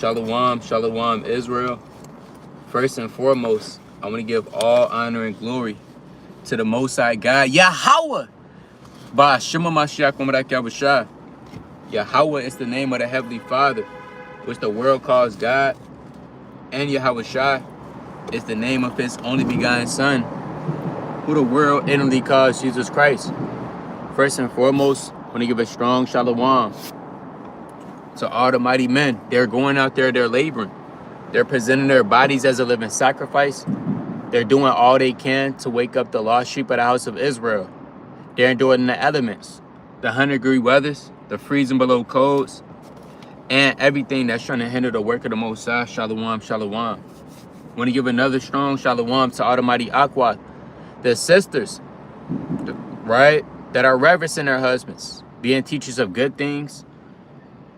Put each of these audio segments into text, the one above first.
Shalom, shalom, Israel. First and foremost, I want to give all honor and glory to the Most High God, Yahweh. Ba Shema Mashiach Umarak Yahushua. Yahweh is the name of the Heavenly Father, which the world calls God, and Yahushua is the name of His only begotten Son, who the world inwardly calls Jesus Christ. First and foremost, I want to give a strong shalom to all the mighty men. They're going out there, they're laboring. They're presenting their bodies as a living sacrifice. They're doing all they can to wake up the lost sheep of the house of Israel. They're enduring the elements, the 100-degree weathers, the freezing below codes, and everything that's trying to hinder the work of the Most High. Shalom, shalom. I want to give another strong shalom to Almighty Aqua, the sisters, right, that are reverencing their husbands, being teachers of good things,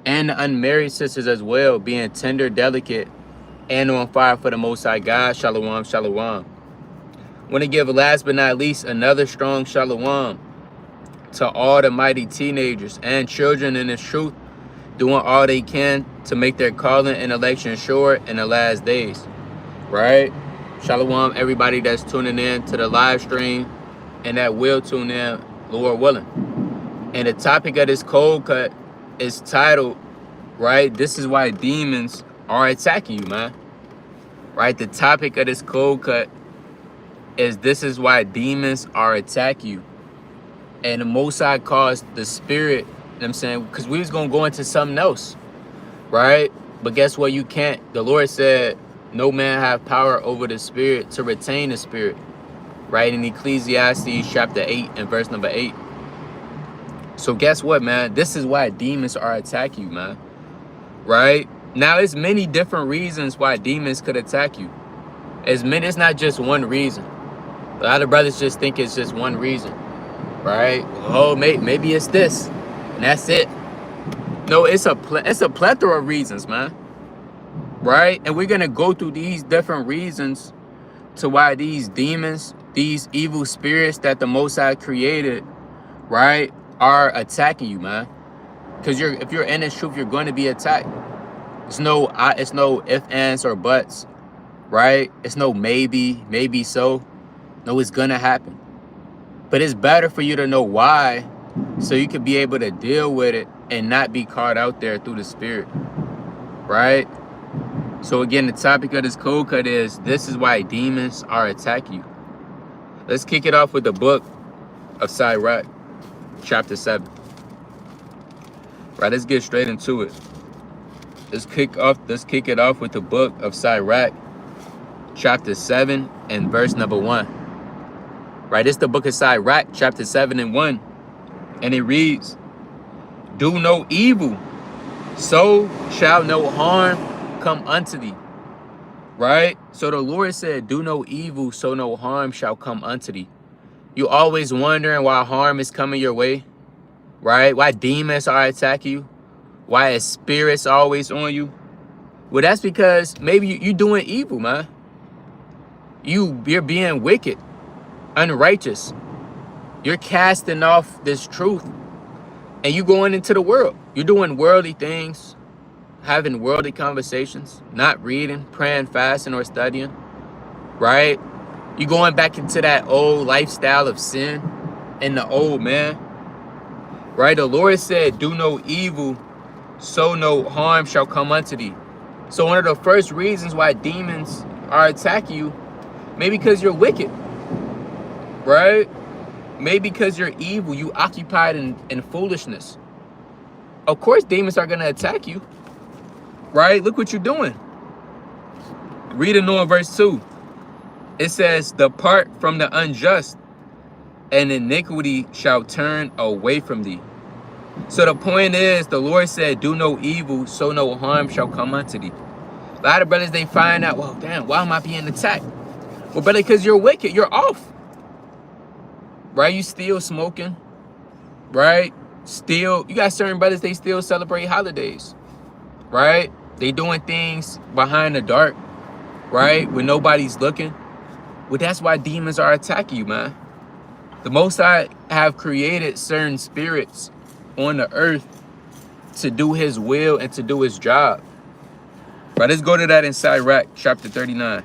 and the unmarried sisters as well, being tender, delicate, and on fire for the Most High God. Shalom, shalom. Want to give, last but not least, another strong shalom to all the mighty teenagers and children in this truth, doing all they can to make their calling and election sure in the last days. Right? Shalom, everybody that's tuning in to the live stream and that will tune in, Lord willing. And the topic of this cold cut is titled, right, this is why demons are attacking you, man. Right? The topic of this cold cut is this is why demons are attacking you. And the Most High caused the spirit, you know what I'm saying? Because we was going to go into something else, right? But guess what? You can't. The Lord said, no man have power over the spirit to retain the spirit, right? In Ecclesiastes chapter 8 and verse number 8. So guess what, man? This is why demons are attacking you, man, right? Now, there's many different reasons why demons could attack you. It's not just one reason. A lot of brothers just think it's just one reason, right? Oh, maybe it's this, and that's it. No, it's a plethora of reasons, man, right? And we're gonna go through these different reasons to why these demons, these evil spirits that the Most High created, right, are attacking you, man. Because if you're in this truth, you're going to be attacked. It's no ifs, ands, or buts, right? It's no maybe so. No, it's gonna happen. But it's better for you to know why, so you can be able to deal with it and not be caught out there through the spirit, right? So again, the topic of this cold cut is, this is why demons are attacking you. Let's kick it off with the book of Sirach, chapter 7. Right, let's get straight into it. Let's kick it off with the book of Sirach, chapter 7 and verse number 1. Right, it's the book of Sirach, chapter 7 and 1. And it reads, do no evil, so shall no harm come unto thee. Right? So the Lord said, do no evil, so no harm shall come unto thee. You always wondering why harm is coming your way, right? Why demons are attacking you? Why is spirits always on you? Well, that's because maybe you're doing evil, man. You're being wicked, unrighteous. You're casting off this truth and you going into the world. You're doing worldly things, having worldly conversations, not reading, praying, fasting, or studying, right? You going back into that old lifestyle of sin and the old man, right? The Lord said, do no evil, so no harm shall come unto thee. So one of the first reasons why demons are attacking you, maybe because you're wicked, right? Maybe because you're evil, you occupied in foolishness. Of course, demons are going to attack you, right? Look what you're doing. Reading on verse 2. It says, depart from the unjust, and iniquity shall turn away from thee. So the point is, the Lord said, do no evil, so no harm shall come unto thee. A lot of brothers, they find out, well, damn, why am I being attacked? Well, brother, because you're wicked, you're off. Right? You still smoking, right? Still, you got certain brothers, they still celebrate holidays, right? They doing things behind the dark, right? When nobody's looking. Well, that's why demons are attacking you, man. The Most High have created certain spirits on the earth to do his will and to do his job, Right, let's go to that in Sirach chapter 39.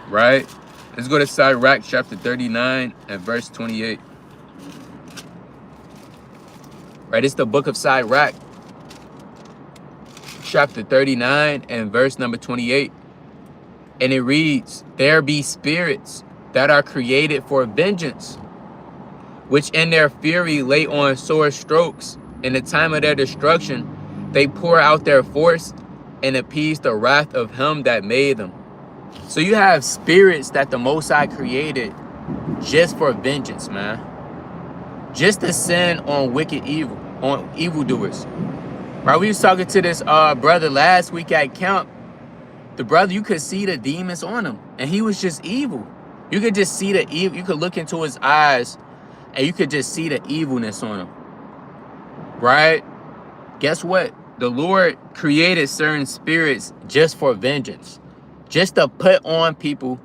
Right? Let's go to Sirach chapter 39 and verse 28. Right, it's the book of Sirach chapter 39 and verse number 28. And it reads, there be spirits that are created for vengeance, which in their fury lay on sore strokes. In the time of their destruction, they pour out their force and appease the wrath of him that made them. So you have spirits that the Most High created just for vengeance, man. Just to sin on wicked evil, on evildoers. Right, we was talking to this brother last week at camp. The brother, you could see the demons on him, and he was just evil. You could just see the evil. You could look into his eyes, and you could just see the evilness on him. Right? Guess what? The Lord created certain spirits just for vengeance, just to put on people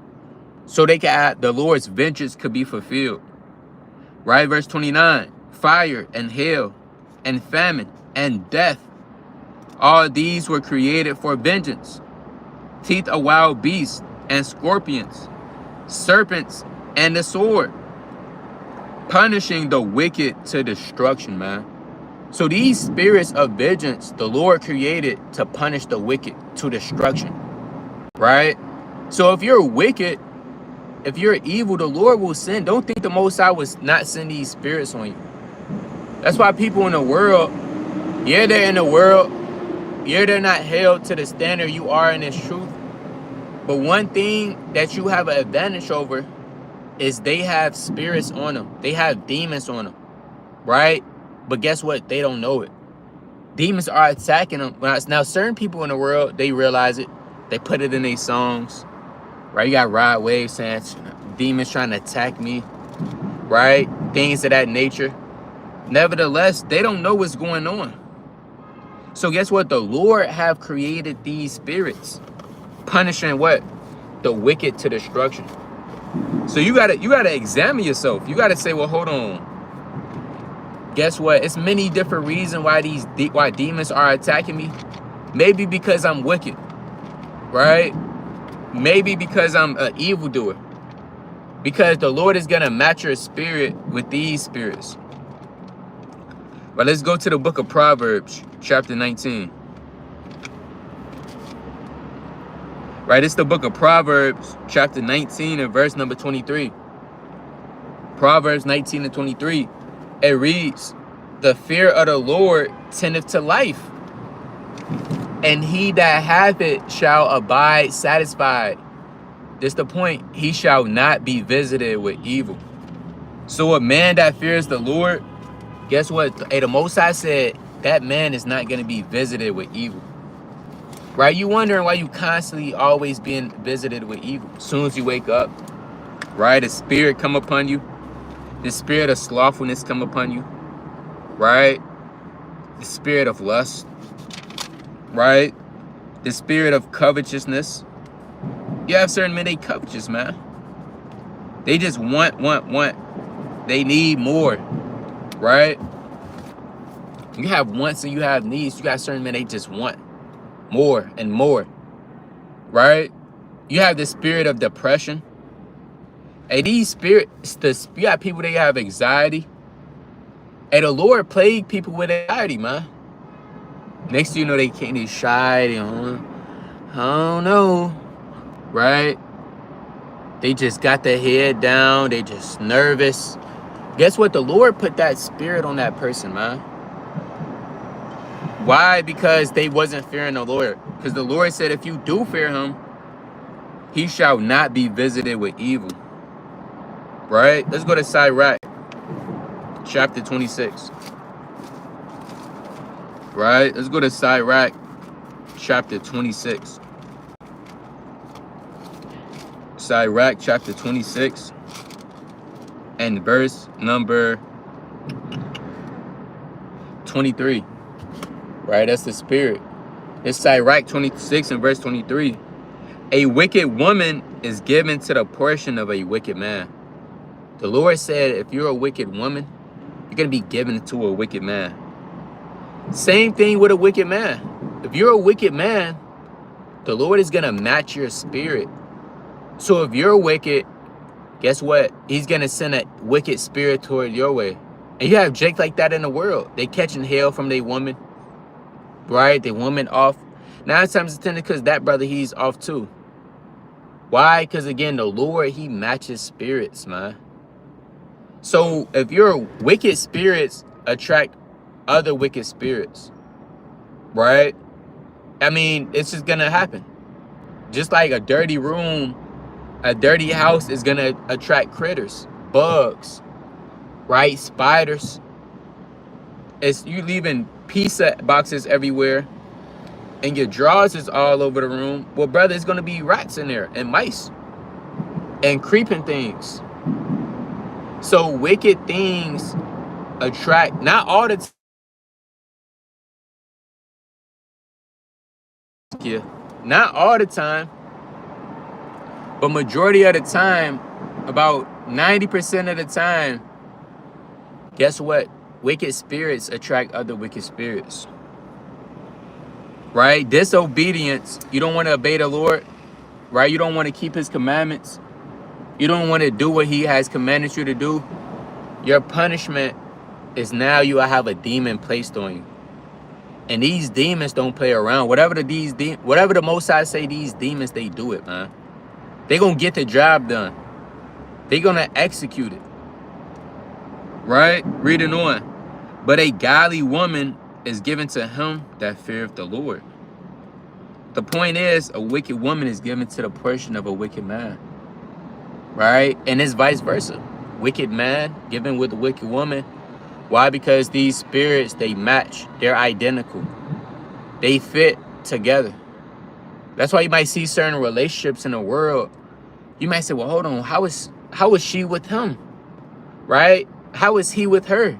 so they can the Lord's vengeance could be fulfilled. Right? Verse 29, fire and hail and famine and death, all these were created for vengeance. Teeth of wild beasts and scorpions, serpents and the sword, punishing the wicked to destruction, man. So these spirits of vengeance, the Lord created to punish the wicked to destruction, right? So if you're wicked, if you're evil, the Lord will send. Don't think the Most High was not send these spirits on you. That's why people in the world, yeah, they're in the world, yeah, they're not held to the standard you are in this truth. But one thing that you have an advantage over is they have spirits on them. They have demons on them, right? But guess what? They don't know it. Demons are attacking them. Now, certain people in the world, they realize it. They put it in their songs, right? You got Rod Wave saying, demons trying to attack me, right? Things of that nature. Nevertheless, they don't know what's going on. So guess what? The Lord have created these spirits, punishing what? The wicked to destruction. So you gotta examine yourself. You gotta say, well, hold on. Guess what? It's many different reasons why why demons are attacking me. Maybe because I'm wicked, right? Maybe because I'm an evildoer. Because the Lord is gonna match your spirit with these spirits. But let's go to the book of Proverbs, chapter 19. Right, it's the book of Proverbs, chapter 19 and verse number 23. Proverbs 19 and 23. It reads, the fear of the Lord tendeth to life, and he that hath it shall abide satisfied. This the point. He shall not be visited with evil. So a man that fears the Lord, guess what? Hey, the Most High said that man is not going to be visited with evil. Right? You wondering why you constantly always being visited with evil. As soon as you wake up, right? The spirit come upon you. The spirit of slothfulness come upon you. Right? The spirit of lust. Right? The spirit of covetousness. You have certain men, they covetous, man. They just want. They need more. Right? You have wants and you have needs. You got certain men, they just want more and more. Right? You have the spirit of depression. Hey, these spirits, you got people, they have anxiety. Hey, the Lord plagued people with anxiety, man. Next thing you know, they can't, they shy, they don't know. Right? They just got their head down, they just nervous. Guess what? The Lord put that spirit on that person, man. Why? Because they wasn't fearing the Lord. Because the Lord said, if you do fear him, he shall not be visited with evil. Right? Let's go to Sirach, chapter 26. Right? Let's go to Sirach, chapter 26. Sirach, chapter 26. And verse number 23. Right? That's the spirit. It's Sirach 26 and verse 23. A wicked woman is given to the portion of a wicked man. The Lord said, if you're a wicked woman, you're going to be given to a wicked man. Same thing with a wicked man. if you're a wicked man, the Lord is going to match your spirit. So if you're wicked, guess what? He's going to send a wicked spirit toward your way. And you have Jake like that in the world. They catching hell from their woman, right? Their woman off. 9 times 10 because that brother, he's off too. Why? Because again, the Lord, he matches spirits, man. So if your wicked spirits attract other wicked spirits, right? I mean, it's just going to happen. Just like a dirty room, a dirty house is going to attract critters, bugs, right? Spiders. It's you leaving pizza boxes everywhere and your drawers is all over the room. Well, brother, it's going to be rats in there and mice and creeping things. So wicked things attract, not all the time. Yeah, not all the time, but majority of the time, about 90% of the time, guess what? Wicked spirits attract other wicked spirits. Right? Disobedience. You don't want to obey the Lord. Right? You don't want to keep his commandments. You don't want to do what he has commanded you to do. Your punishment is now you have a demon placed on you. And these demons don't play around. Whatever the Most High say, these demons, they do it, man. They gonna get the job done. They gonna execute it. Right? Reading on. But a godly woman is given to him that feareth the Lord. The point is, a wicked woman is given to the portion of a wicked man. Right? And it's vice versa. Wicked man given with a wicked woman. Why? Because these spirits, they match. They're identical. They fit together. That's why you might see certain relationships in the world. You might say, well, hold on. How is she with him? Right? How is he with her?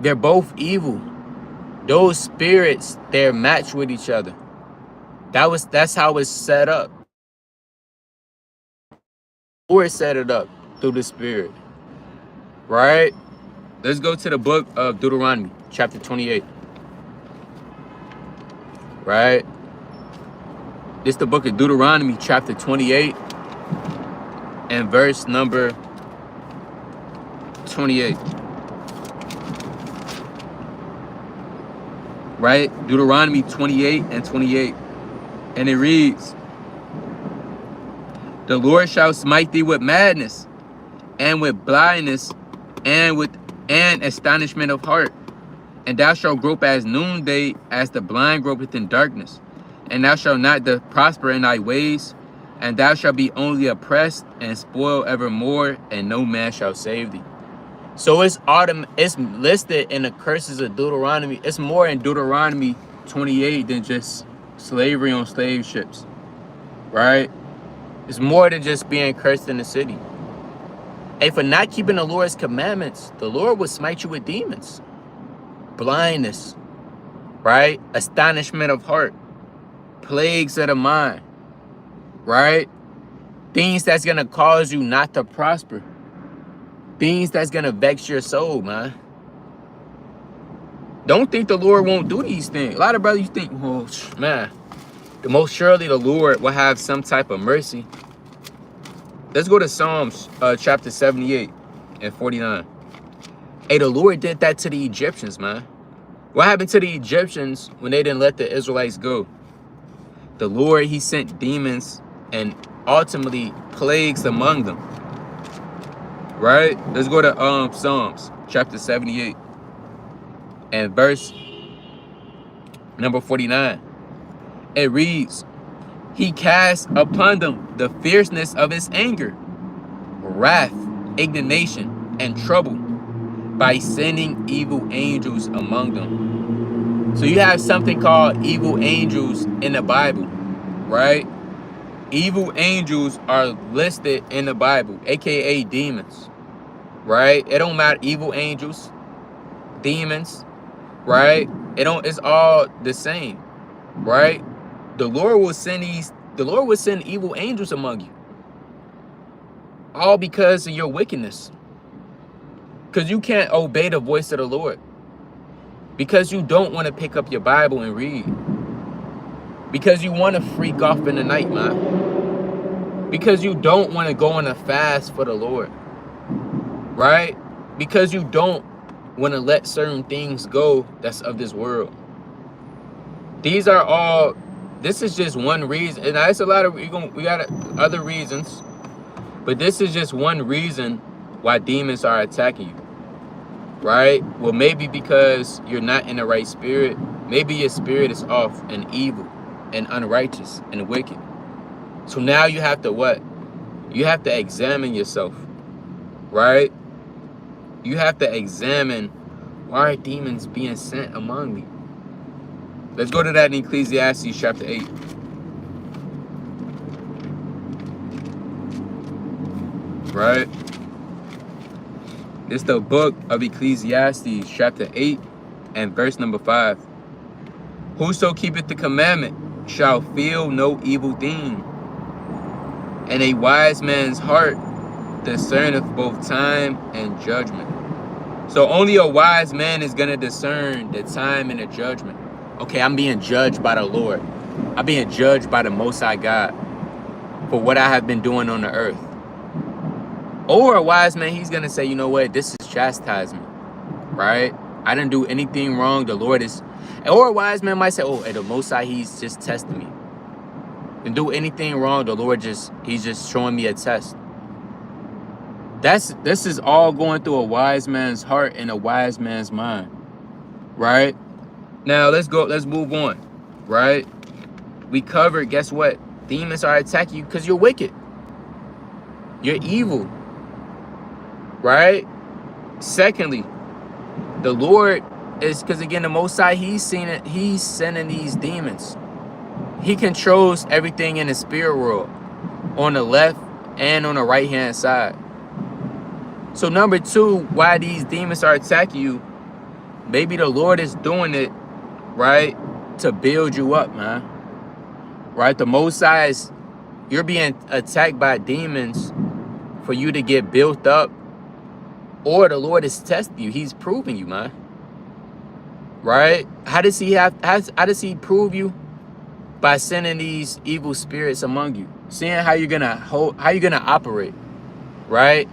They're both evil. Those spirits, they're matched with each other. That's how it's set up. Or set it up through the spirit. Right? Let's go to the book of Deuteronomy, chapter 28. Right? This is the book of Deuteronomy, chapter 28, and verse number 28. Right? Deuteronomy 28 and 28. And it reads, the Lord shall smite thee with madness, and with blindness, and with an astonishment of heart. And thou shalt grope as noonday, as the blind gropeth in darkness. And thou shalt not prosper in thy ways, and thou shalt be only oppressed and spoiled evermore, and no man shall save thee. So it's listed in the curses of Deuteronomy. It's more in Deuteronomy 28 than just slavery on slave ships. Right? It's more than just being cursed in the city. And for not keeping the Lord's commandments, the Lord will smite you with demons. Blindness. Right? Astonishment of heart. Plagues of the mind. Right? Things that's going to cause you not to prosper. Things that's going to vex your soul, man. Don't think the Lord won't do these things. A lot of brothers, you think, well, man, the most surely the Lord will have some type of mercy. Let's go to Psalms chapter 78 and 49. Hey, the Lord did that to the Egyptians, man. What happened to the Egyptians when they didn't let the Israelites go? The Lord, he sent demons and ultimately plagues among them. Right? Let's go to Psalms chapter 78 and verse number 49. It reads, he cast upon them the fierceness of his anger, wrath, indignation, and trouble by sending evil angels among them. So you have something called evil angels in the Bible, right? Evil angels are listed in the Bible, aka demons, right? It don't matter, evil angels, demons, right? It's all the same, right? The Lord will send evil angels among you. All because of your wickedness. Because you can't obey the voice of the Lord. Because you don't want to pick up your Bible and read. Because you want to freak off in the night, man. Because you don't want to go on a fast for the Lord. Right? Because you don't want to let certain things go that's of this world. These are all, this is just one reason. And that's a lot of, we got other reasons. But this is just one reason why demons are attacking you. Right? Well, maybe because you're not in the right spirit. Maybe your spirit is off and evil and unrighteous and wicked. So now you have to what? You have to examine yourself. Right? You have to examine, why are demons being sent among me? Let's go to that in Ecclesiastes chapter 8. Right? It's the book of Ecclesiastes chapter 8 and verse number 5. Whoso keepeth the commandment shall feel no evil thing, and a wise man's heart discerneth both time and judgment. So only a wise man is going to discern the time and the judgment. Okay, I'm being judged by the Lord. I'm being judged by the Most High God for what I have been doing on the earth. Or a wise man, he's going to say, you know what, this is chastisement, right? I didn't do anything wrong. The Lord is... Or a wise man might say, oh, the Most High, he's just testing me. Didn't do anything wrong. The Lord he's just showing me a test. This is all going through a wise man's heart and a wise man's mind, right? Now, let's move on, right? We covered, guess what? Demons are attacking you because you're wicked. You're evil, right? Secondly, the Lord is, because again, the Most High, he's sending these demons. He controls everything in the spirit world, on the left and on the right-hand side. So number two, why these demons are attacking you, maybe the Lord is doing it, right, to build you up, man. Right? The Most High is, you're being attacked by demons for you to get built up, or the Lord is testing you. He's proving you, man. Right? How does he prove you? By sending these evil spirits among you, seeing how you're gonna operate, right?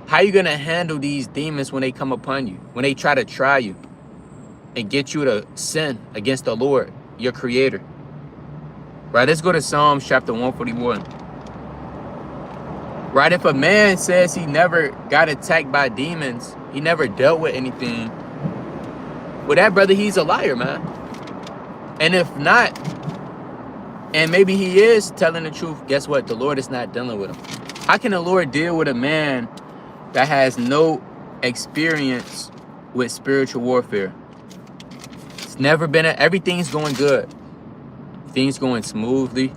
How you gonna handle these demons when they come upon you, when they try to try you and get you to sin against the Lord, your Creator. Right? Let's go to Psalms chapter 141. Right? If a man says he never got attacked by demons, he never dealt with anything, well, that brother, he's a liar, man. And if not, and maybe he is telling the truth, guess what? The Lord is not dealing with him. How can the Lord deal with a man that has no experience with spiritual warfare? It's never been everything's going good. Things going smoothly.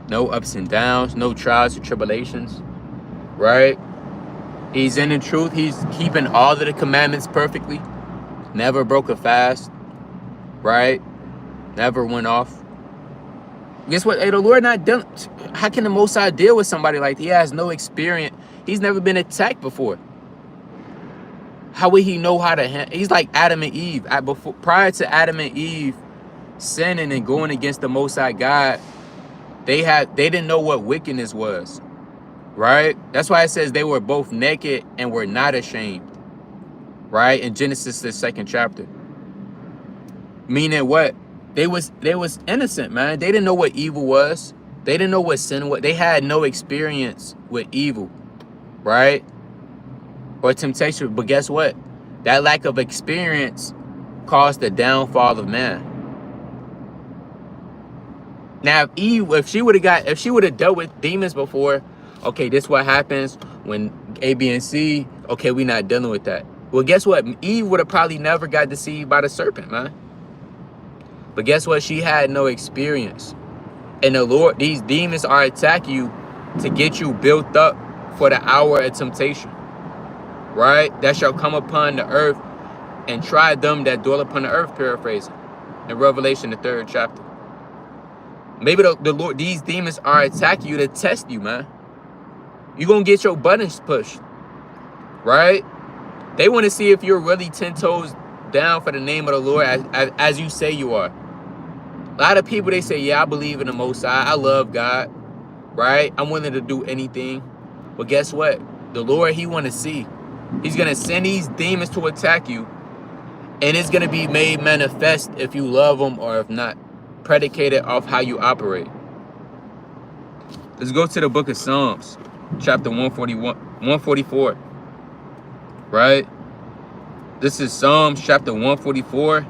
No ups and downs, no trials or tribulations. Right? He's in the truth. He's keeping all of the commandments perfectly. Never broke a fast. Right? Never went off. Guess what? Hey, the Lord not dealing. How can the Most High deal with somebody like that? He has no experience. He's never been attacked before. How would he know how to handle? He's like Adam and Eve. Prior to Adam and Eve sinning and going against the Most High God, they didn't know what wickedness was. Right? That's why it says they were both naked and were not ashamed. Right? In Genesis, the 2nd chapter. Meaning what? They was innocent, man. They didn't know what evil was. They didn't know what sin was. They had no experience with evil, right? Or temptation. But guess what? That lack of experience caused the downfall of man. Now, if Eve, if she would have dealt with demons before, okay, this is what happens when A, B, and C. Okay, we're not dealing with that. Well, guess what? Eve would have probably never got deceived by the serpent, man. But guess what? She had no experience. And the Lord, these demons are attacking you to get you built up for the hour of temptation. Right? That shall come upon the earth and try them that dwell upon the earth, paraphrasing. In Revelation, the 3rd chapter. Maybe the Lord, these demons are attacking you to test you, man. You're going to get your buttons pushed. Right? They want to see if you're really 10 toes down for the name of the Lord as you say you are. A lot of people, they say, yeah, I believe in the Most High. I love God, right? I'm willing to do anything. But guess what? The Lord, he want to see. He's going to send these demons to attack you. And it's going to be made manifest if you love them or if not. Predicated off how you operate. Let's go to the book of Psalms, chapter 144. Right? This is Psalms chapter 144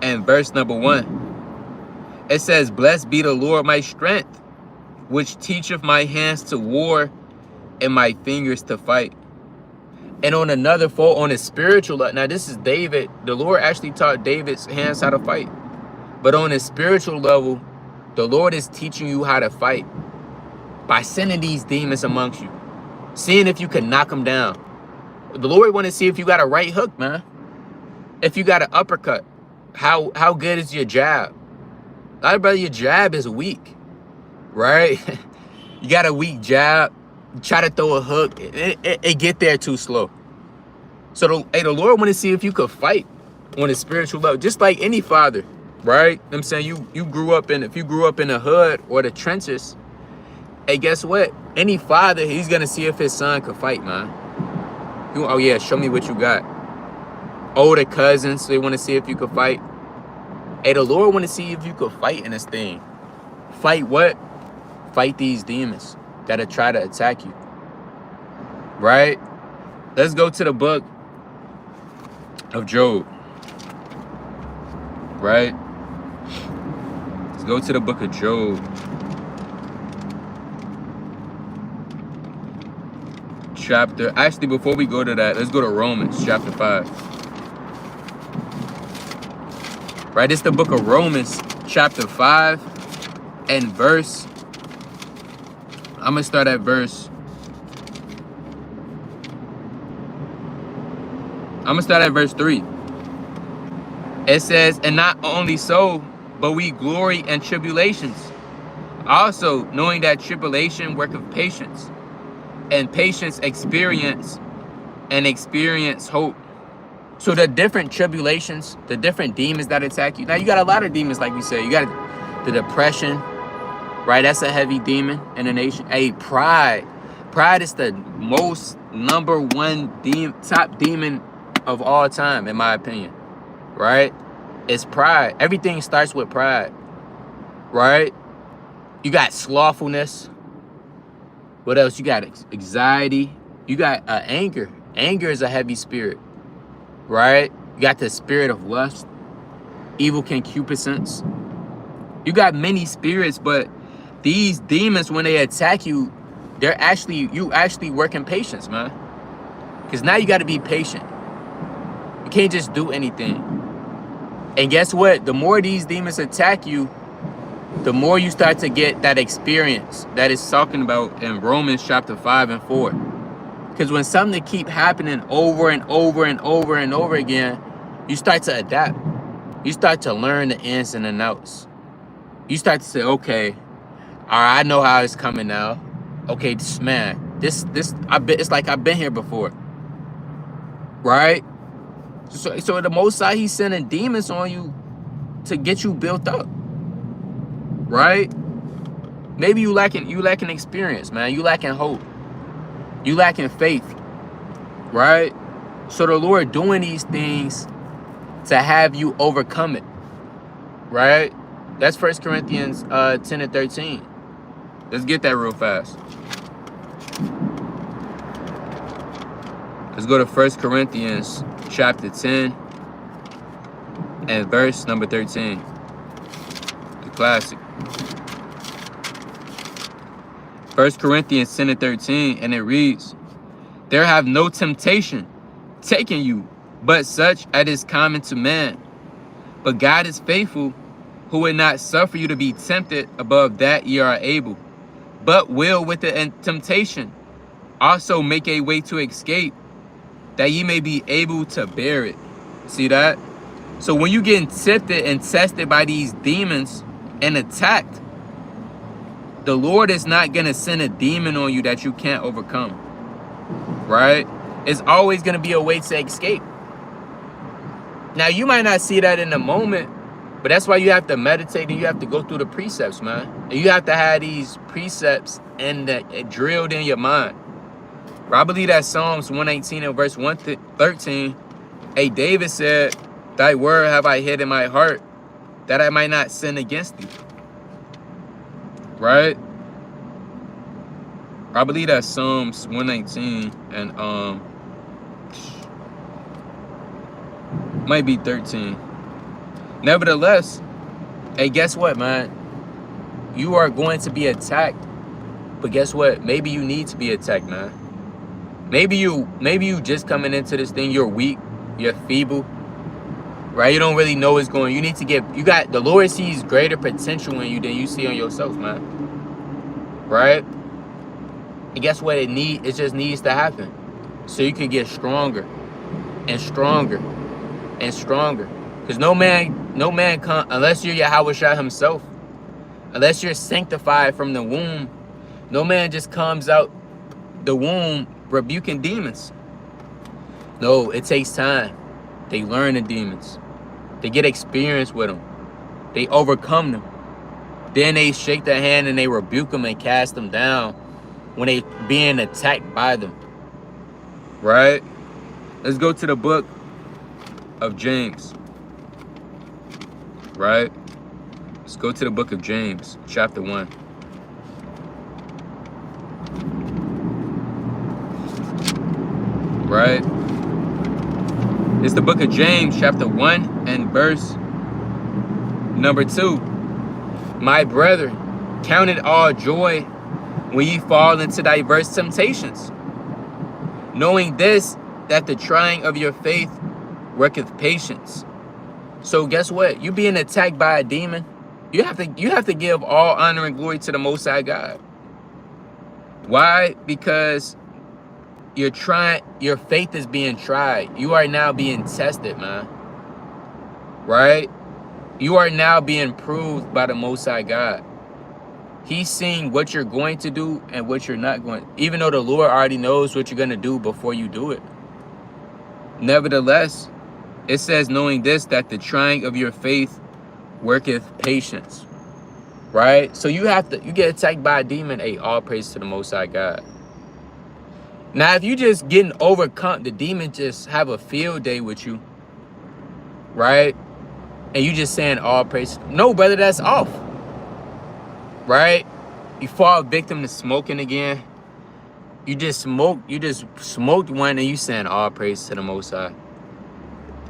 and verse number 1. It says, blessed be the Lord my strength, which teacheth my hands to war and my fingers to fight. And on another fold, on a spiritual level, now this is David. The Lord actually taught David's hands how to fight. But on a spiritual level, the Lord is teaching you how to fight by sending these demons amongst you, seeing if you can knock them down. The Lord want to see if you got a right hook, man. If you got an uppercut, how good is your jab? A lot of brother, your jab is weak, right? You got a weak jab. You try to throw a hook, it get there too slow. So the Lord want to see if you could fight on a spiritual level, just like any father, right? I'm saying you grew up in, if you grew up in the hood or the trenches, hey, guess what? Any father, he's gonna see if his son could fight, man. Oh yeah, show me what you got. Older cousins, they want to see if you could fight. Hey, the Lord want to see if you could fight in this thing. Fight what? Fight these demons that'll try to attack you. Right? Let's go to the book of Job. Right? Let's go to the book of Job. Actually, before we go to that, let's go to Romans chapter 5. Right? It's the book of Romans chapter 5 and verse. I'm going to start at verse. I'm going to start at verse 3. It says, and not only so, but we glory in tribulations. Also, knowing that tribulation worketh patience, and patience experience, and experience hope. So the different tribulations, the different demons that attack you. Now you got a lot of demons, like we said. You got the depression, right? That's a heavy demon in the nation. Hey, pride. Pride is the most #1 top demon of all time, in my opinion. Right? It's pride. Everything starts with pride. Right? You got slothfulness. What else? You got anxiety. You got anger. Anger is a heavy spirit. Right? You got the spirit of lust, evil concupiscence. You got many spirits, but these demons, when they attack you, you actually work in patience, man. Because now you got to be patient. You can't just do anything. And guess what? The more these demons attack you, the more you start to get that experience that is talking about in Romans chapter 5 and 4. Because when something keep happening over and over and over and over again, you start to adapt. You start to learn the ins and the outs. You start to say, okay, all right, I know how it's coming now. Okay, it's like I've been here before. Right? So the Most High, he's sending demons on you to get you built up. Right? Maybe you lacking experience, man. You lacking hope. You lacking faith. Right? So the Lord doing these things to have you overcome it. Right? That's 1 Corinthians 10 and 13. Let's get that real fast. Let's go to 1 Corinthians chapter 10 and verse number 13. The classic. 1 Corinthians 10 and 13, and it reads, there have no temptation taken you, but such as is common to man. But God is faithful, who will not suffer you to be tempted above that ye are able, but will with the temptation also make a way to escape, that ye may be able to bear it. See that? So when you getting tempted and tested by these demons and attacked, the Lord is not going to send a demon on you that you can't overcome. Right? It's always going to be a way to escape. Now, you might not see that in the moment, but that's why you have to meditate and you have to go through the precepts, man. And you have to have these precepts drilled in your mind. I believe that Psalms 118 and verse 113, hey, David said, thy word have I hid in my heart, that I might not sin against thee. Right? I believe that Psalms 119 and might be 13. Nevertheless, hey, guess what, man? You are going to be attacked. But guess what? Maybe you need to be attacked, man. Maybe you just coming into this thing, you're weak, you're feeble, right? You don't really know what's going on. You need to the Lord sees greater potential in you than you see on yourself, man. Right? And guess what? It just needs to happen. So you can get stronger and stronger and stronger. Because no man come unless you're Yahweh Shah himself, unless you're sanctified from the womb. No man just comes out the womb rebuking demons. No, it takes time. They learn the demons. They get experience with them. They overcome them. Then they shake their hand and they rebuke them and cast them down when they being attacked by them. Right? Let's go to the book of James. Right? Let's go to the book of James, chapter 1. Right? It's the book of James, chapter 1 and verse number 2. My brethren, count it all joy when ye fall into diverse temptations, knowing this, that the trying of your faith worketh patience. So guess what? You being attacked by a demon, you have to give all honor and glory to the Most High God. Why? Because your faith is being tried. You are now being tested, man. Right? You are now being proved by the Most High God. He's seeing what you're going to do and what you're not going to, even though the Lord already knows what you're going to do before you do it. Nevertheless, it says, knowing this, that the trying of your faith worketh patience. Right? So you get attacked by a demon, hey, all praise to the Most High God. Now, if you just getting overcome, the demon just have a field day with you, right? And you just saying all praise. No, brother, that's off. Right? You fall victim to smoking again. You just smoked one and you saying all praise to the Most High.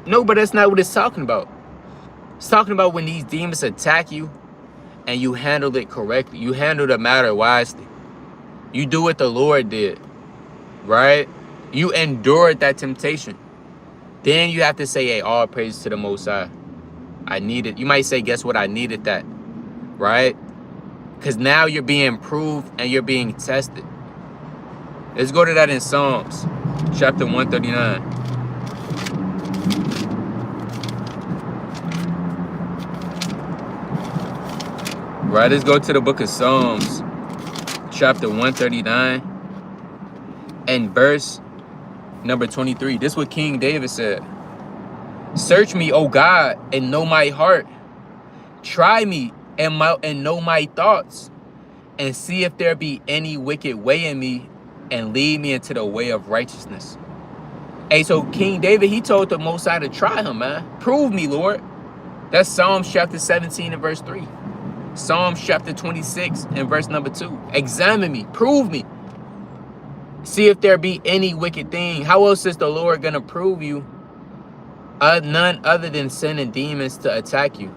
No, but that's not what it's talking about. It's talking about when these demons attack you and you handle it correctly. You handle the matter wisely. You do what the Lord did. Right? You endured that temptation. Then you have to say, hey, all praise to the Most High. I needed. You might say, guess what? I needed that. Right? Because now you're being proved and you're being tested. Let's go to that in Psalms, chapter 139. Right? Let's go to the book of Psalms, chapter 139. And verse number 23. This is what King David said. Search me, O God, and know my heart. Try me and know my thoughts. And see if there be any wicked way in me. And lead me into the way of righteousness. Hey, so King David, he told the Most High to try him, man. Prove me, Lord. That's Psalms chapter 17 and verse 3. Psalms chapter 26 and verse number 2. Examine me. Prove me. See if there be any wicked thing. How else is the Lord going to prove you? None other than sending demons to attack you.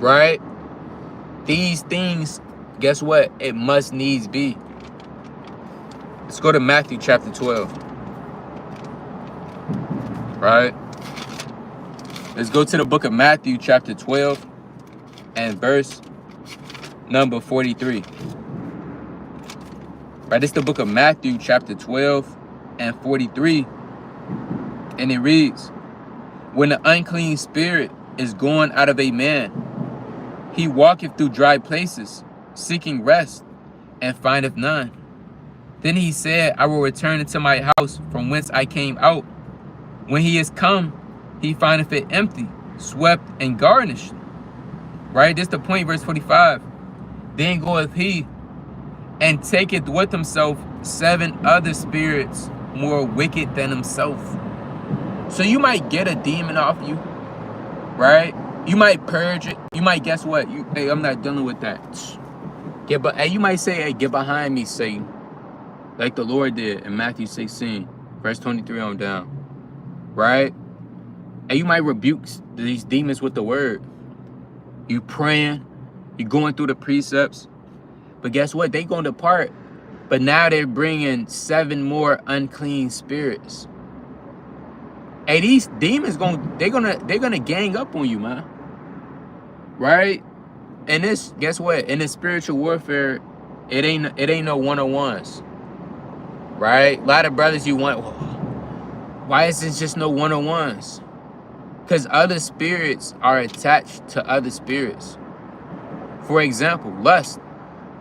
Right? These things, guess what? It must needs be. Let's go to Matthew chapter 12. Right? Let's go to the book of Matthew chapter 12 and verse number 43. Right, this is the book of Matthew, chapter 12 and 43. And it reads, when the unclean spirit is gone out of a man, he walketh through dry places, seeking rest, and findeth none. Then he said, I will return into my house from whence I came out. When he is come, he findeth it empty, swept, and garnished. Right? This is the point, verse 45. Then goeth he and taketh with himself 7 other spirits more wicked than himself. So you might get a demon off you, right? You might purge it. You might, guess what? Hey, I'm not dealing with that. Hey, you might say, hey, get behind me, Satan. Like the Lord did in Matthew 16, verse 23 on down. Right? And you might rebuke these demons with the word. You praying. You going through the precepts. But guess what? They gonna depart. But now they're bringing 7 more unclean spirits. Hey, these demons they're gonna gang up on you, man. Right? And this, guess what? In this spiritual warfare, it ain't no one-on-ones. Right? A lot of brothers you want, why is this just no one-on-ones? Because other spirits are attached to other spirits. For example, lust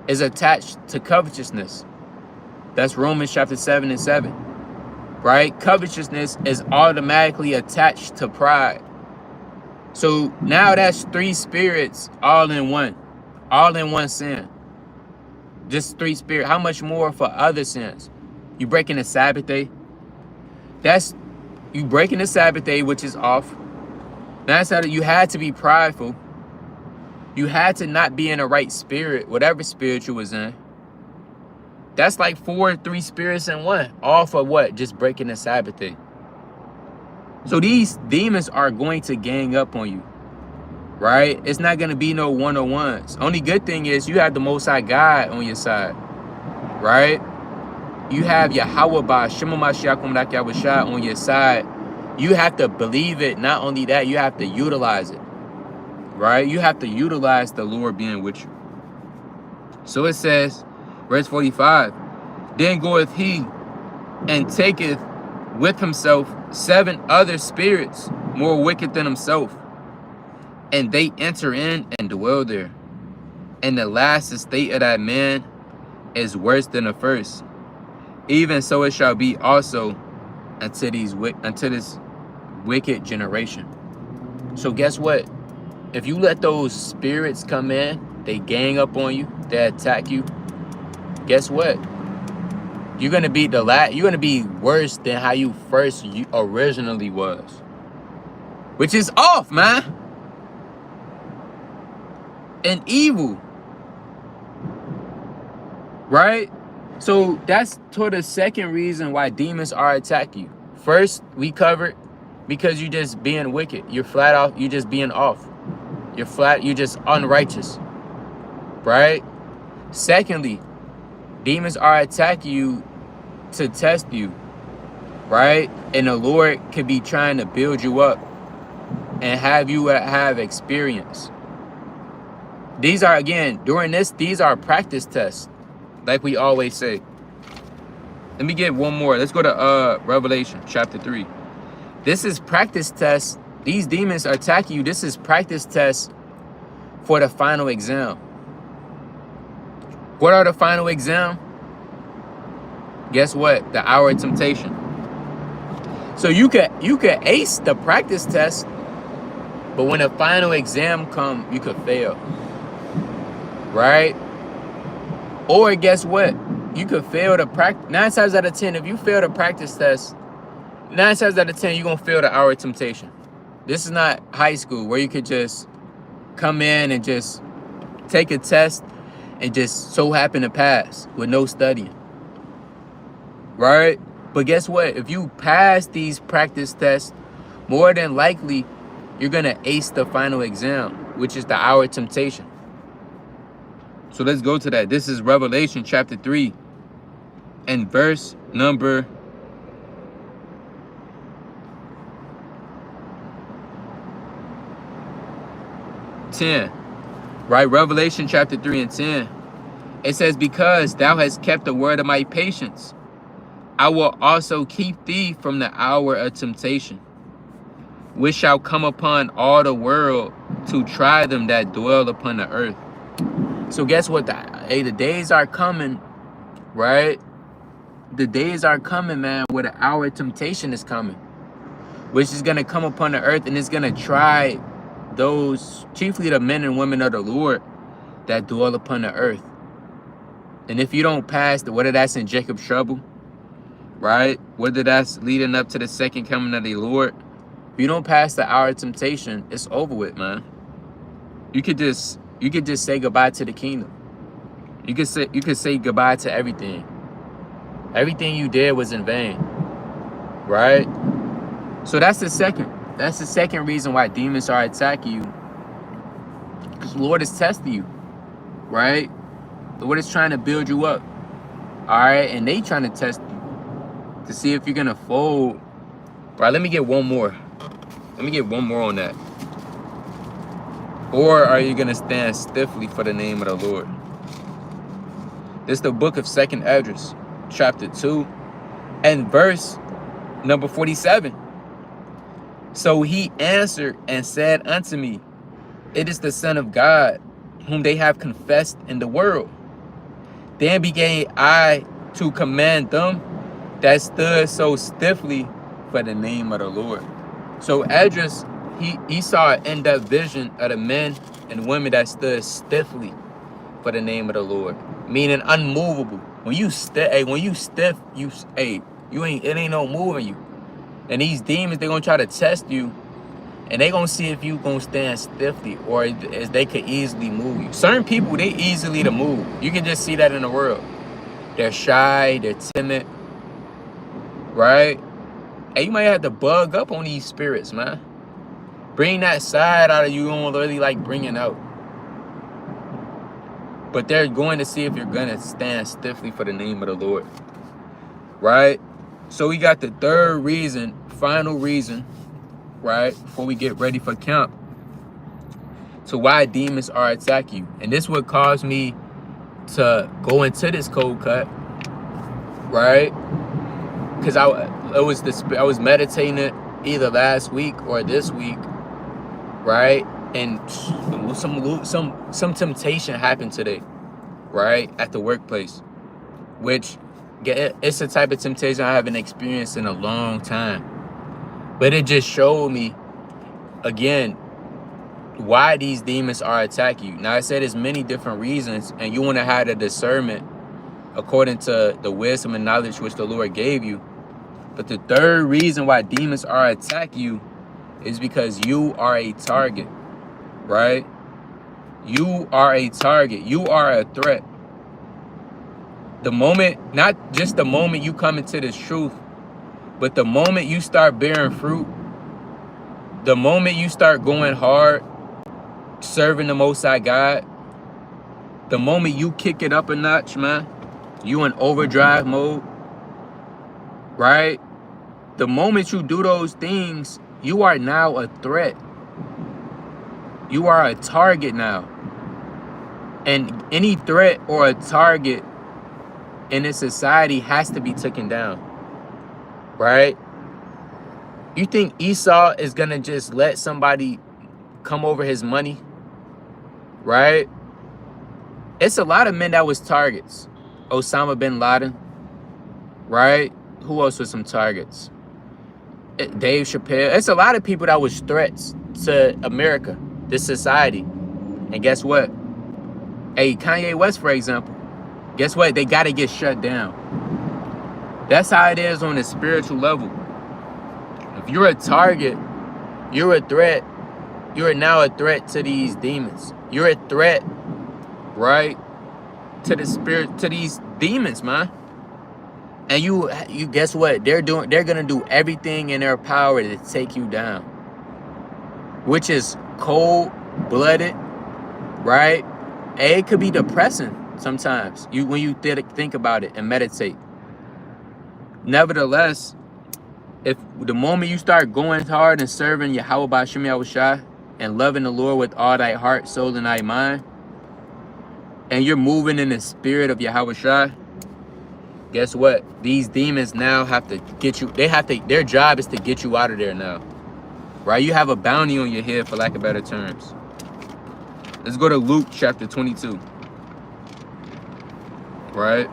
is attached to covetousness. That's Romans chapter 7 and 7. Right? Covetousness is automatically attached to pride. So now that's 3 spirits all in one sin. Just 3 spirits. How much more for other sins? You breaking the Sabbath day? That's you breaking the Sabbath day, which is off. That's how you had to be prideful. You had to not be in the right spirit, whatever spirit you was in. That's like 3 spirits in one. All for what? Just breaking the Sabbath day. So these demons are going to gang up on you. Right? It's not going to be no one-on-ones. Only good thing is you have the Most High God on your side. Right? You have Yahweh by Shema Mashiach Yahushua on your side. You have to believe it. Not only that, you have to utilize it. Right? You have to utilize the Lord being with you. So it says, verse 45, then goeth he and taketh with himself 7 other spirits more wicked than himself, and they enter in and dwell there. And the last estate of that man is worse than the first. Even so it shall be also unto this wicked generation. So guess what? If you let those spirits come in, they gang up on you, they attack you. Guess what? You're gonna be you're gonna be worse than how you originally was, which is off, man. And evil, right? So that's toward the second reason why demons are attacking you. First, we covered because you just being wicked. You're flat off. You just being off. You're just unrighteous, right? Secondly, demons are attacking you to test you, right? And the Lord could be trying to build you up and have you have experience. These are, again, these are practice tests, like we always say. Let me get one more. Let's go to Revelation chapter 3. This is practice tests. These demons are attacking you. This is practice tests for the final exam. What are the final exam? Guess what? The hour of temptation. So you could ace the practice test, but when the final exam come, you could fail. Right? Or guess what? You could fail the practice. 9 times out of 10, if you fail the practice test, 9 times out of 10, you're going to fail the hour of temptation. This is not high school where you could just come in and just take a test and just so happen to pass with no studying. Right? But guess what? If you pass these practice tests, more than likely, you're going to ace the final exam, which is the hour of temptation. So let's go to that. This is Revelation chapter 3 and verse number 10. Right? Revelation chapter 3 and 10. It says, because thou hast kept the word of my patience, I will also keep thee from the hour of temptation, which shall come upon all the world to try them that dwell upon the earth. So guess what? The days are coming, right? The days are coming, man, where the hour of temptation is coming. which is going to come upon the earth, and it's going to try those, chiefly the men and women of the Lord that dwell upon the earth. And if you don't pass, whether that's in Jacob's trouble, right? Whether that's leading up to the second coming of the Lord, if you don't pass the hour of temptation, it's over with, man. You could just say goodbye to the kingdom. You could say goodbye to everything. Everything you did was in vain, right? So that's the second reason why demons are attacking you. Because the Lord is testing you, right? The Lord is trying to build you up, all right? And they trying to test you to see if you're gonna fold. Right, let me get one more. Let me get one more on that. Or are you gonna stand stiffly for the name of the Lord? This is the book of 2nd Esdras, chapter 2, and verse number 47. So he answered and said unto me, it is the Son of God, whom they have confessed in the world. Then began I to command them that stood so stiffly for the name of the Lord. So Esdras, he saw an in-depth vision of the men and women that stood stiffly for the name of the Lord, meaning unmovable. When you stiff, it ain't no moving you. And these demons, they're gonna try to test you, and they gonna see if you gonna stand stiffly or as they could easily move you. Certain people, they easily to move. You can just see that in the world. They're shy, they're timid, right? And you might have to bug up on these spirits, man. Bring that side out of you don't really like bringing out. But they're going to see if you're going to stand stiffly for the name of the Lord, right? So we got the third reason, final reason, right, before we get ready for camp, to why demons are attacking you. And this would cause me to go into this cold cut, right? Because I was meditating it either last week or this week, right? And some temptation happened today, right, at the workplace, which it's a type of temptation I haven't experienced in a long time. But it just showed me again why these demons are attacking you. Now I said there's many different reasons, and you want to have the discernment according to the wisdom and knowledge which the Lord gave you. But the third reason why demons are attacking you is because you are a target, right? You are a target. You are a threat. The moment, not just the moment you come into this truth, but the moment you start bearing fruit, the moment you start going hard, serving the Most High God, the moment you kick it up a notch, man, you in overdrive mode, right? The moment you do those things, you are now a threat. You are a target now. And any threat or a target in a society has to be taken down, right? You think Esau is gonna just let somebody come over his money, right? It's a lot of men that was targets. Osama bin Laden, right? Who else was some targets? Dave Chappelle. It's a lot of people that was threats to America, this society. And guess what? Hey, Kanye West, for example. Guess what? They got to get shut down. That's how it is on a spiritual level. If you're a target, you're a threat. You're now a threat to these demons. You're a threat, right, to the spirit, to these demons, man. And you guess what? They're gonna do everything in their power to take you down, which is cold-blooded, right? And it could be depressing sometimes. When you think about it and meditate. Nevertheless, if the moment you start going hard and serving Yahweh B'Shem Yahushua and loving the Lord with all thy heart, soul, and thy mind, and you're moving in the spirit of Yahushua, guess what? These demons now have to get you. Their job is to get you out of there now, right? You have a bounty on your head, for lack of better terms. Let's go to Luke chapter 22, right?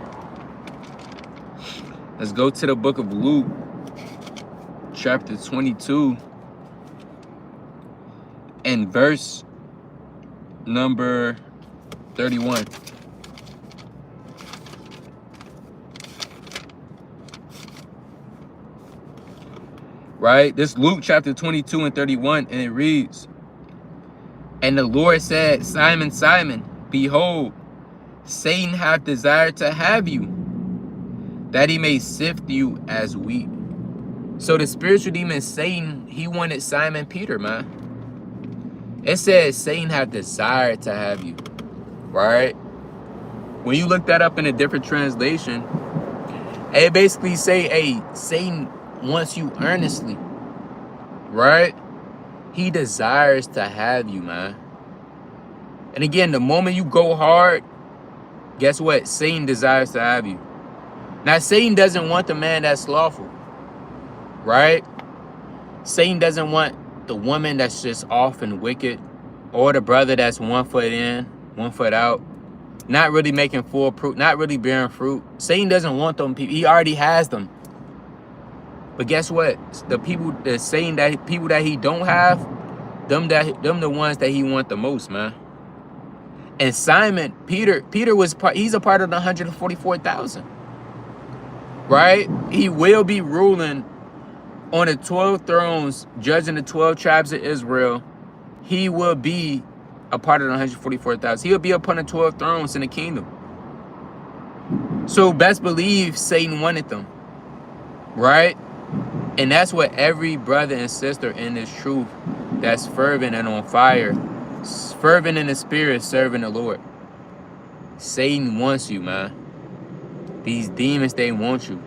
Let's go to the book of Luke chapter 22 and verse number 31. Right? This Luke chapter 22 and 31, and it reads, "And the Lord said, Simon, Simon, behold, Satan hath desired to have you, that he may sift you as wheat." So the spiritual demon Satan, he wanted Simon Peter, man. It says Satan hath desired to have you, right? When you look that up in a different translation, it basically say, hey, Satan wants you earnestly, right? He desires to have you, man. And again, the moment you go hard, guess what? Satan desires to have you. Now, Satan doesn't want the man that's slothful, right? Satan doesn't want the woman that's just off and wicked, or the brother that's 1 foot in, 1 foot out, not really making full fruit, not really bearing fruit. Satan doesn't want them people. He already has them. But guess what? The people that Satan, that people that he don't have, them the ones that he want the most, man. And Simon, Peter was he's a part of the 144,000. Right? He will be ruling on the 12 thrones, judging the 12 tribes of Israel. He will be a part of the 144,000. He will be upon the 12 thrones in the kingdom. So best believe Satan wanted them. Right? And that's what every brother and sister in this truth that's fervent and on fire, fervent in the spirit, serving the Lord. Satan wants you, man. These demons, they want you.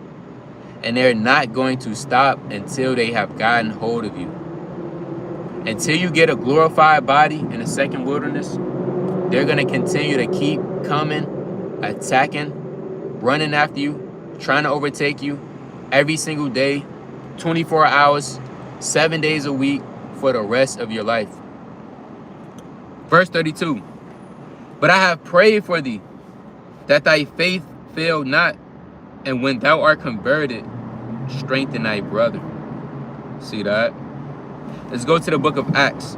And they're not going to stop until they have gotten hold of you. Until you get a glorified body in the second wilderness, they're going to continue to keep coming, attacking, running after you, trying to overtake you every single day, 24 hours, 7 days a week for the rest of your life. Verse 32, "But I have prayed for thee, that thy faith fail not, and when thou art converted, strengthen thy brother." See that? Let's go to the book of Acts,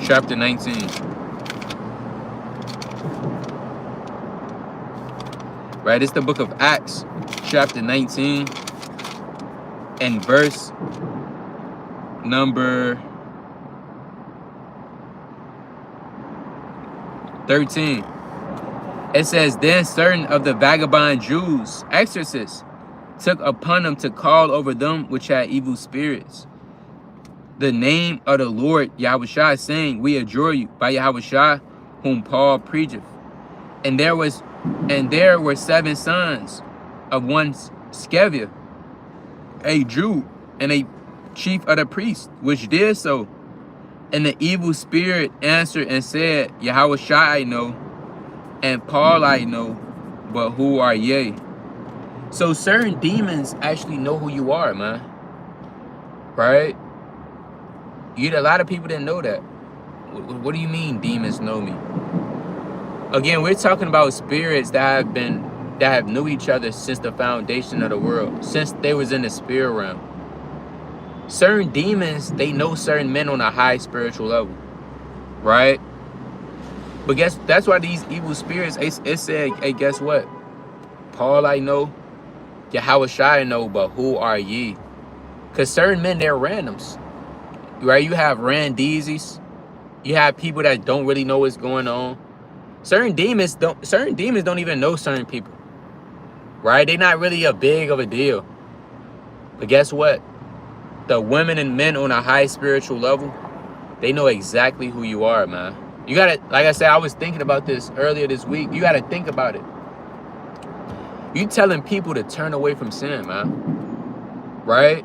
chapter 19. Right, it's the book of Acts, chapter 19, and verse number 13. It says, "Then certain of the vagabond Jews, exorcists, took upon them to call over them which had evil spirits the name of the Lord Yahushua, saying, We adjure you by Yahushua, whom Paul preacheth. And there were 7 sons of one Sceva, a Jew, and a chief of the priests, which did so. And the evil spirit answered and said, Yahushua I know, and Paul I know, but who are ye?" So certain demons actually know who you are, man. Right? A lot of people didn't know that. What do you mean demons know me? Again, we're talking about spirits that have knew each other since the foundation of the world, since they was in the spirit realm. Certain demons, they know certain men on a high spiritual level, right? But that's why these evil spirits, it said, hey, guess what? Paul I know, Yahushua I know, but who are ye? Because certain men, they're randoms, right? You have randeezes. You have people that don't really know what's going on. Certain demons don't even know certain people, right? They're not really a big of a deal. But guess what? The women and men on a high spiritual level, they know exactly who you are, man. You gotta, like I said, I was thinking about this earlier this week. You gotta think about it. You telling people to turn away from sin, man. Right?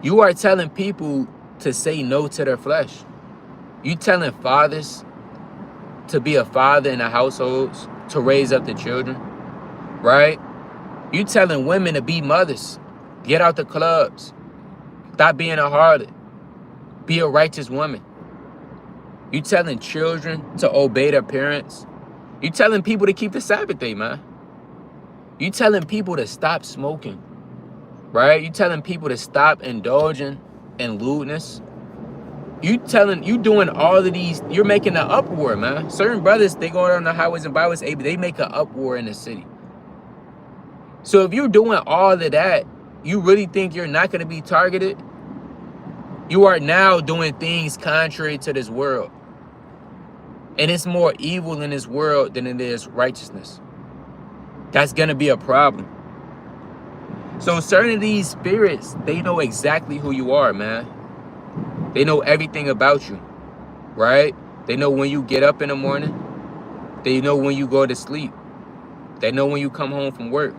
You are telling people to say no to their flesh. You telling fathers to be a father in the households, to raise up the children. Right? You telling women to be mothers. Get out the clubs. Stop being a harlot. Be a righteous woman. You telling children to obey their parents. You telling people to keep the Sabbath day, man. You telling people to stop smoking. right? You telling people to stop indulging in lewdness. You doing all of these, you're making an uproar, man. Certain brothers, they go on the highways and byways, they make an uproar in the city. So if you're doing all of that, you really think you're not going to be targeted? You are now doing things contrary to this world. And it's more evil in this world than it is righteousness. That's going to be a problem. So certain of these spirits, they know exactly who you are, man. They know everything about you, right? They know when you get up in the morning. They know when you go to sleep. They know when you come home from work.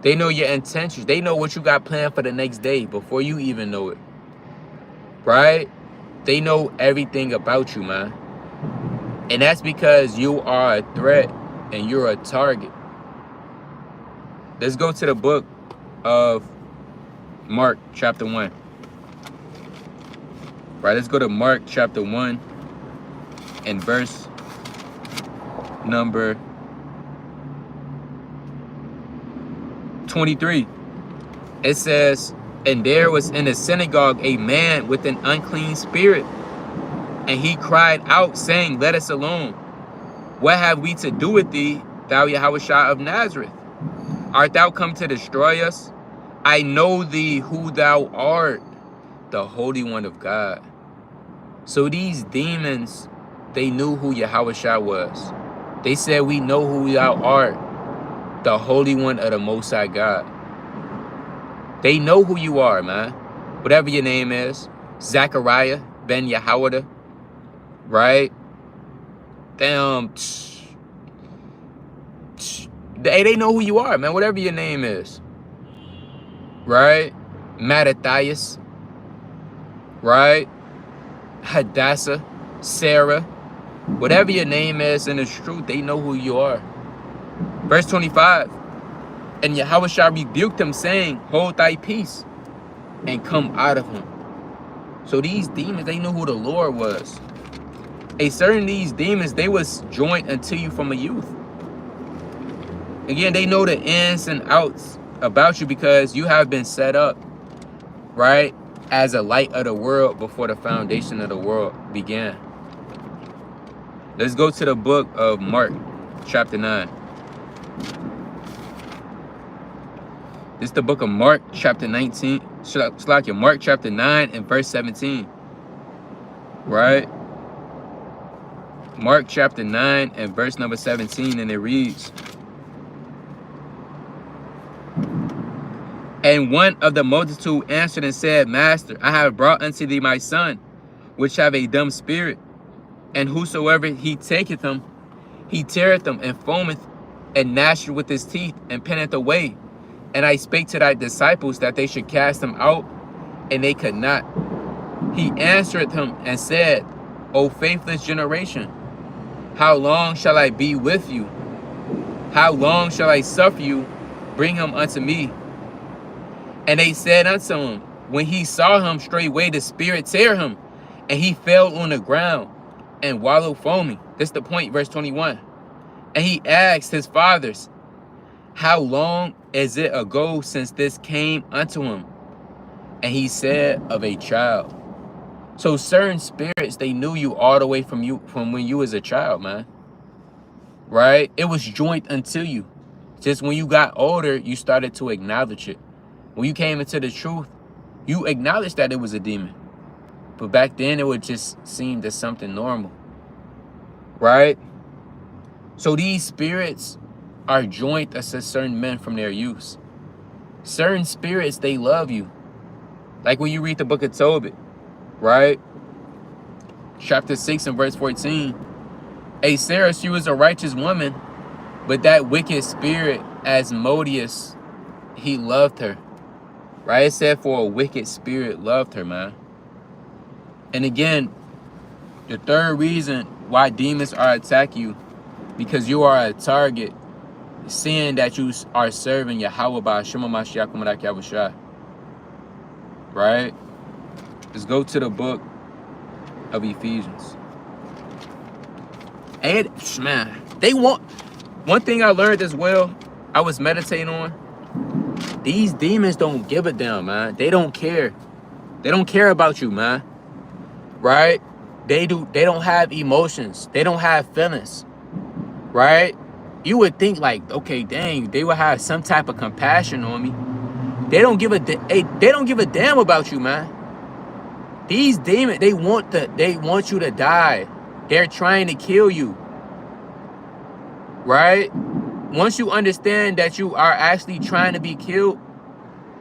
They know your intentions. They know what you got planned for the next day before you even know it, right? They know everything about you, man. And that's because you are a threat and you're a target. Let's go to the book of Mark chapter 1. Right, let's go to Mark chapter 1 and verse number 23. It says, and there was in the synagogue a man with an unclean spirit, and he cried out, saying, let us alone. What have we to do with thee, thou Yahushua of Nazareth? Art thou come to destroy us? I know thee who thou art, the Holy One of God. So these demons, they knew who Yahushua was. They said, we know who thou art, the Holy One of the Most High God. They know who you are, man. Whatever your name is. Zechariah ben Yehoiada, right? Damn. They know who you are, man. Whatever your name is. Right? Mattathias. Right? Hadassah. Sarah. Whatever your name is in the truth, they know who you are. Verse 25. And Yahushua rebuked him, saying, hold thy peace, and come out of him. So these demons, they knew who the Lord was. Certain these demons, they was joined unto you from a youth. Again, they know the ins and outs about you because you have been set up, right, as a light of the world before the foundation of the world began. Let's go to the book of Mark, chapter 9. This is the book of Mark, chapter 19. Mark, chapter 9 and verse 17. Right? Mark, chapter 9 and verse number 17. And it reads, and one of the multitude answered and said, Master, I have brought unto thee my son, which have a dumb spirit. And whosoever he taketh him, he teareth them, and foameth, and gnasheth with his teeth, and penneth away. And I spake to thy disciples that they should cast him out, and they could not. He answered him and said, O faithless generation, how long shall I be with you? How long shall I suffer you? Bring him unto me. And they said unto him, when he saw him, straightway the spirit tear him, and he fell on the ground and wallowed foaming. This is the point, verse 21. And he asked his fathers, how long is it ago since this came unto him? And he said, of a child. So certain spirits, they knew you all the way from when you was a child, man. Right? It was joined unto you. Just when you got older, you started to acknowledge it. When you came into the truth, you acknowledged that it was a demon. But back then, it would just seem as something normal. Right? So these spirits are joined to certain men from their youth. Certain spirits, they love you. Like when you read the book of Tobit, right? Chapter 6 and verse 14. Sarah, she was a righteous woman, but that wicked spirit, Asmodeus, he loved her. Right? It said for a wicked spirit loved her, man. And again, the third reason why demons are attacking you, because you are a target, seeing that you are serving Yahweh by Shema Mashiach Kumadak Yahushua. Right? Let's go to the book of Ephesians. And man, they want, one thing I learned as well, I was meditating on, These demons don't give a damn, man. They don't care. They don't care about you, man. Right? They don't have emotions. They don't have feelings. Right? You would think like, okay, dang, they would have some type of compassion on me. They don't give a damn about you, man. These demons, they want you to die. They're trying to kill you. Right? Once you understand that you are actually trying to be killed,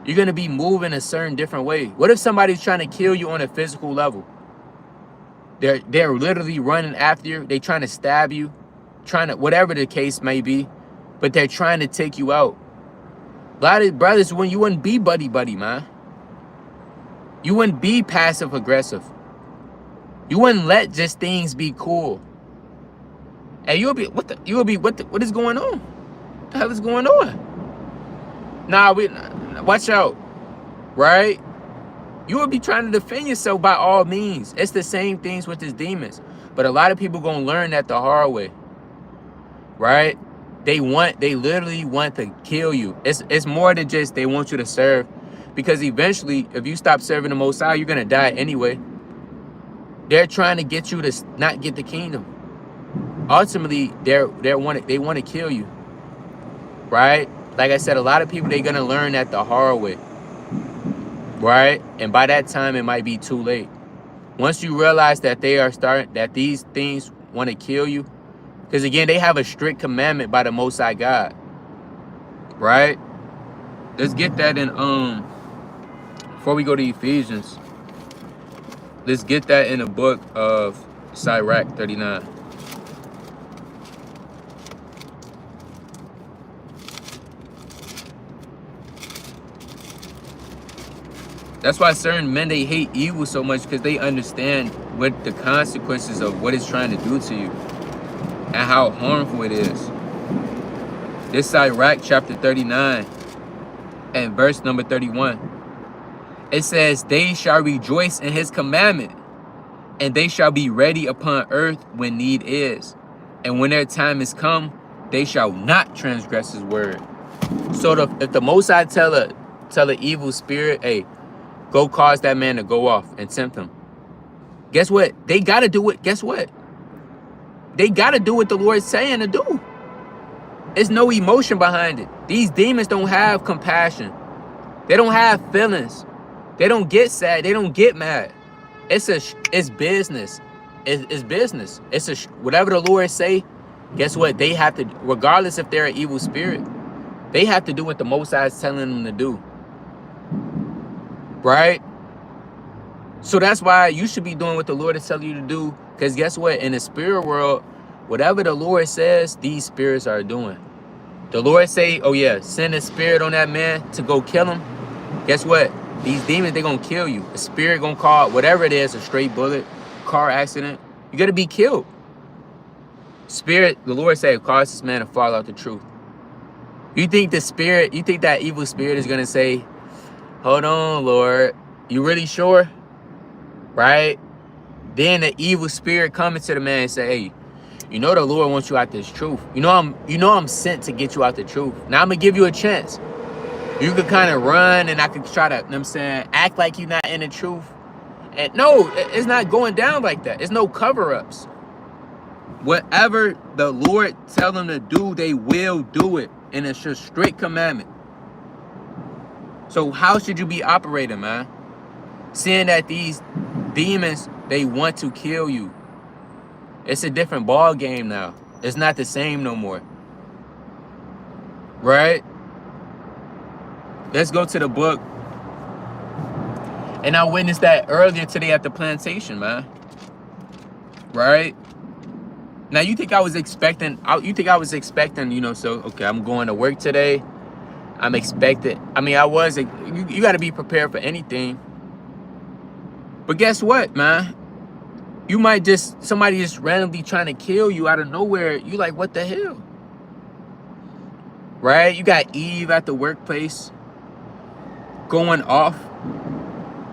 you're going to be moving a certain different way. What if somebody's trying to kill you on a physical level? They're literally running after you. They're trying to stab you, trying to, whatever the case may be, but they're trying to take you out. A lot of brothers, when you wouldn't be buddy, man. You wouldn't be passive aggressive. You wouldn't let just things be cool. And what is going on? What the hell is going on? Nah, watch out, right? You would be trying to defend yourself by all means. It's the same things with these demons. But a lot of people gonna learn that the hard way, right? They literally want to kill you. It's more than just they want you to serve. Because eventually, if you stop serving the Most High, you're gonna die anyway. They're trying to get you to not get the kingdom. Ultimately, they want to kill you, right? Like I said, a lot of people, they're gonna learn that the hard way, right? And by that time, it might be too late. Once you realize that that these things want to kill you, because again, they have a strict commandment by the Most High God, right? Let's get that in before we go to Ephesians. Let's get that in the book of Sirach 39. That's why certain men, they hate evil so much, because they understand what the consequences of what it's trying to do to you and how harmful it is. This Sirach chapter 39 and verse number 31. It says, they shall rejoice in his commandment, and they shall be ready upon earth when need is. And when their time is come, they shall not transgress his word. So if the Most High tell a evil spirit, hey, go cause that man to go off and tempt him. Guess what? They got to do it. Guess what? They got to do what the Lord's saying to do. There's no emotion behind it. These demons don't have compassion. They don't have feelings. They don't get sad. They don't get mad. It's business. It's business. Whatever the Lord say, guess what? They have to, regardless if they're an evil spirit, they have to do what the Most High is telling them to do. Right? So that's why you should be doing what the Lord is telling you to do. Because guess what? In the spirit world, whatever the Lord says, these spirits are doing. The Lord say, oh yeah, send a spirit on that man to go kill him. Guess what? These demons, they're going to kill you. The spirit going to call, whatever it is, a straight bullet, car accident. You're going to be killed. Spirit, the Lord said, cause this man to fall out the truth. You think that evil spirit is going to say, hold on, Lord, you really sure? Right? Then the evil spirit coming to the man and say, hey, you know the Lord wants you out this truth. You know I'm sent to get you out the truth. Now I'm going to give you a chance. You could kind of run, and I could try to, you know what I'm saying, act like you're not in the truth. And no, it's not going down like that. There's no cover-ups. Whatever the Lord tell them to do, they will do it. And it's a strict commandment. So how should you be operating, man? Seeing that these demons, they want to kill you. It's a different ball game now. It's not the same no more. Right? Let's go to the book. And I witnessed that earlier today at the plantation, man. Right? Now, you think I was expecting, you know, so, okay, I'm going to work today. I'm expected. I mean, you got to be prepared for anything. But guess what, man? You might somebody just randomly trying to kill you out of nowhere. You like, what the hell? Right? You got Eve at the workplace going off,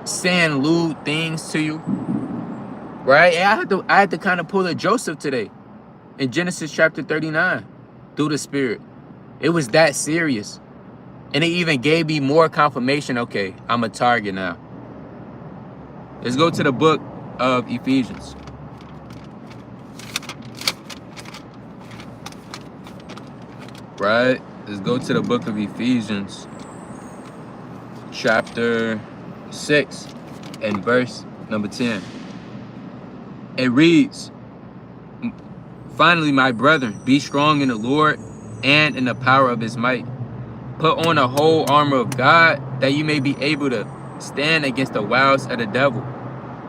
saying lewd things to you. Right? And I had to kind of pull a Joseph today in Genesis chapter 39 through the Spirit. It was that serious. And it even gave me more confirmation. Okay, I'm a target now. Let's go to the book of Ephesians. Right? Let's go to the book of Ephesians, chapter 6 and verse number 10. It reads, finally, my brethren, be strong in the Lord and in the power of his might. Put on the whole armor of God, that you may be able to stand against the wiles of the devil.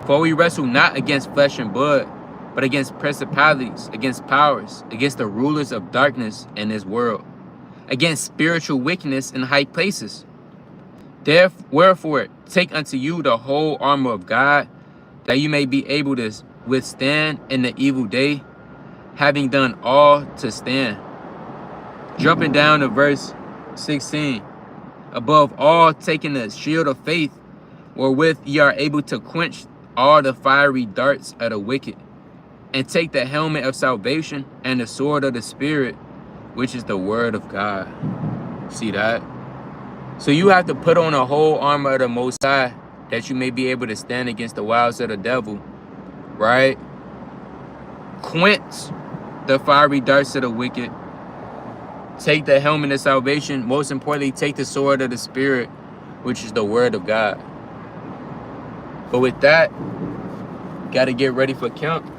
For we wrestle not against flesh and blood, but against principalities, against powers, against the rulers of darkness in this world, against spiritual wickedness in high places. Wherefore, take unto you the whole armor of God, that you may be able to withstand in the evil day, having done all to stand. Jumping down to verse 16. Above all, taking the shield of faith, wherewith ye are able to quench all the fiery darts of the wicked, and take the helmet of salvation and the sword of the Spirit, which is the word of God. See that? So you have to put on a whole armor of the Most High, that you may be able to stand against the wiles of the devil, right? Quench the fiery darts of the wicked. Take the helmet of salvation. Most importantly, take the sword of the Spirit, which is the word of God. But with that, got to get ready for camp.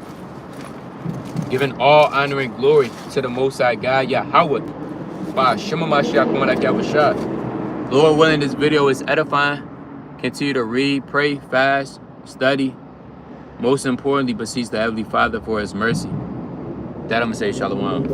Giving all honor and glory to the Most High God, Yahweh. Lord willing, this video is edifying. Continue to read, pray, fast, study. Most importantly, beseech the Heavenly Father for his mercy. That I'm going to say shalom.